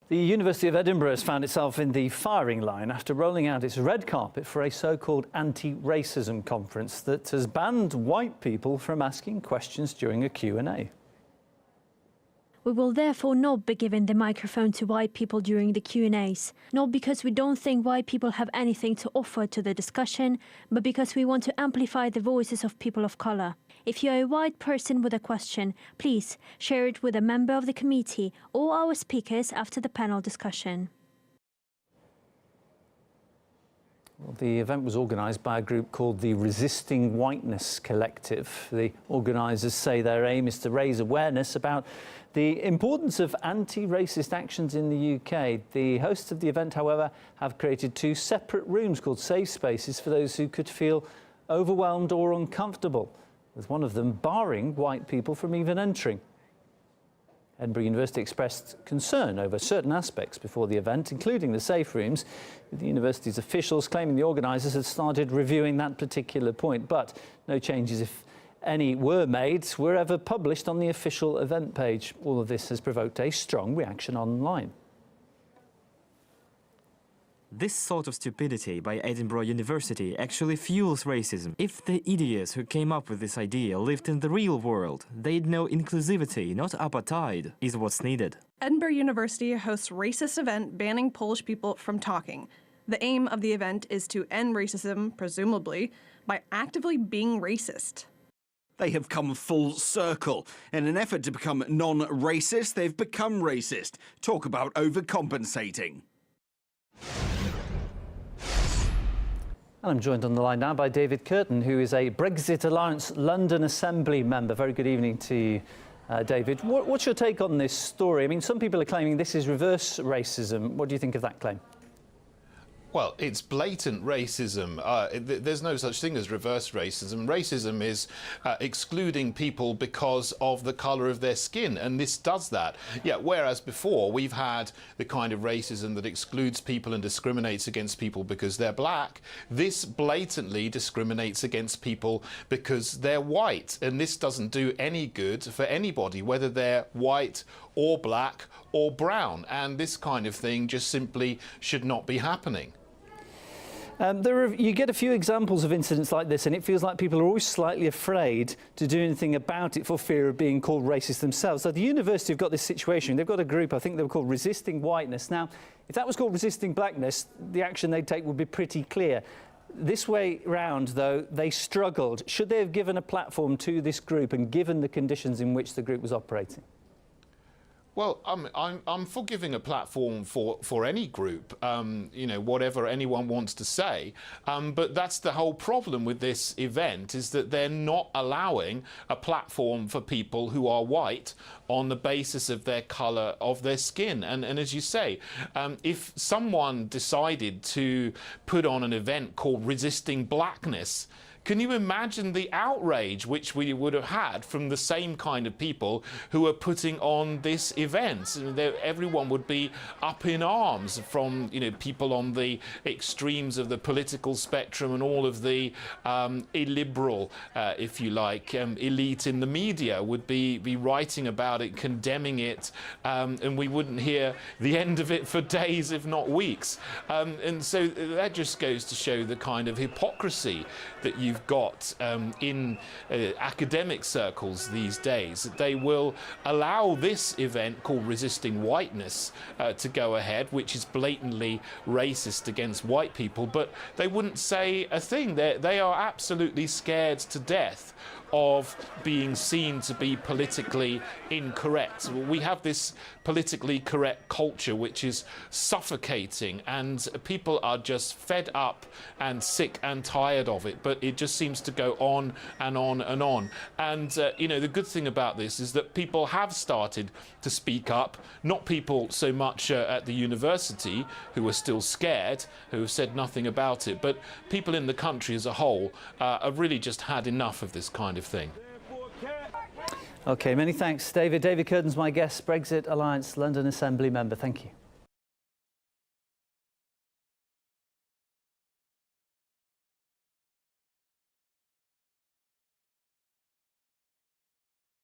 The University of Edinburgh has found itself in the firing line after rolling out its red carpet for a so-called anti-racism conference that has banned white people from asking questions during a Q&A. We will therefore not be giving the microphone to white people during the Q&As, not because we don't think white people have anything to offer to the discussion, but because we want to amplify the voices of people of colour. If you are a white person with a question, please share it with a member of the committee or our speakers after the panel discussion. Well, the event was organised by a group called the Resisting Whiteness collective. The organisers say their aim is to raise awareness about the importance of anti-racist actions in the UK. The hosts of the event, however, have created two separate rooms called safe spaces for those who could feel overwhelmed or uncomfortable, with one of them barring white people from even entering. Edinburgh University expressed concern over certain aspects before the event, including the safe rooms, with the university's officials claiming the organisers had started reviewing that particular point. But no changes, if any were made, were ever published on the official event page. All of this has provoked a strong reaction online. This sort of stupidity by Edinburgh University actually fuels racism. If the idiots who came up with this idea lived in the real world, they'd know inclusivity, not apartheid, is what's needed. Edinburgh University hosts racist event banning Polish people from talking. The aim of the event is to end racism, presumably, by actively being racist. They have come full circle. In an effort to become non-racist, they've become racist. Talk about overcompensating. And I'm joined on the line now by David Curtin, who is a Brexit Alliance London Assembly member. Very good evening to you, David. What's your take on this story? I mean, some people are claiming this is reverse racism. What do you think of that claim? Well, it's blatant racism. There's no such thing as reverse racism. Racism is excluding people because of the colour of their skin, and this does that. Yeah, whereas before we've had the kind of racism that excludes people and discriminates against people because they're black. This blatantly discriminates against people because they're white, and this doesn't do any good for anybody, whether they're white or black or brown, and this kind of thing just simply should not be happening. You get a few examples of incidents like this, and it feels like people are always slightly afraid to do anything about it for fear of being called racist themselves. So the university have got this situation. They've got a group, I think they were called Resisting Whiteness. Now, if that was called Resisting Blackness, the action they'd take would be pretty clear. This way round, though, they struggled. Should they have given a platform to this group and given the conditions in which the group was operating? Well, I'm for giving a platform for any group, you know, whatever anyone wants to say. But that's the whole problem with this event, is that they're not allowing a platform for people who are white on the basis of their colour of their skin. And as you say, if someone decided to put on an event called Resisting Blackness, can you imagine the outrage which we would have had from the same kind of people who are putting on this event? Everyone would be up in arms, from, you know, people on the extremes of the political spectrum and all of the illiberal, if you like, elite in the media would be writing about it, condemning it, and we wouldn't hear the end of it for days, if not weeks. And so that just goes to show the kind of hypocrisy that you've got in academic circles these days. They will allow this event called Resisting Whiteness to go ahead, which is blatantly racist against white people, but they wouldn't say a thing. They are absolutely scared to death of being seen to be politically incorrect. We have this politically correct culture which is suffocating, and people are just fed up and sick and tired of it, but it just seems to go on and on and on. And you know, the good thing about this is that people have started to speak up, not people so much at the university who are still scared, who have said nothing about it, but people in the country as a whole have really just had enough of this kind of thing. OK, many thanks, David. David Curtin's my guest, Brexit Alliance London Assembly member. Thank you.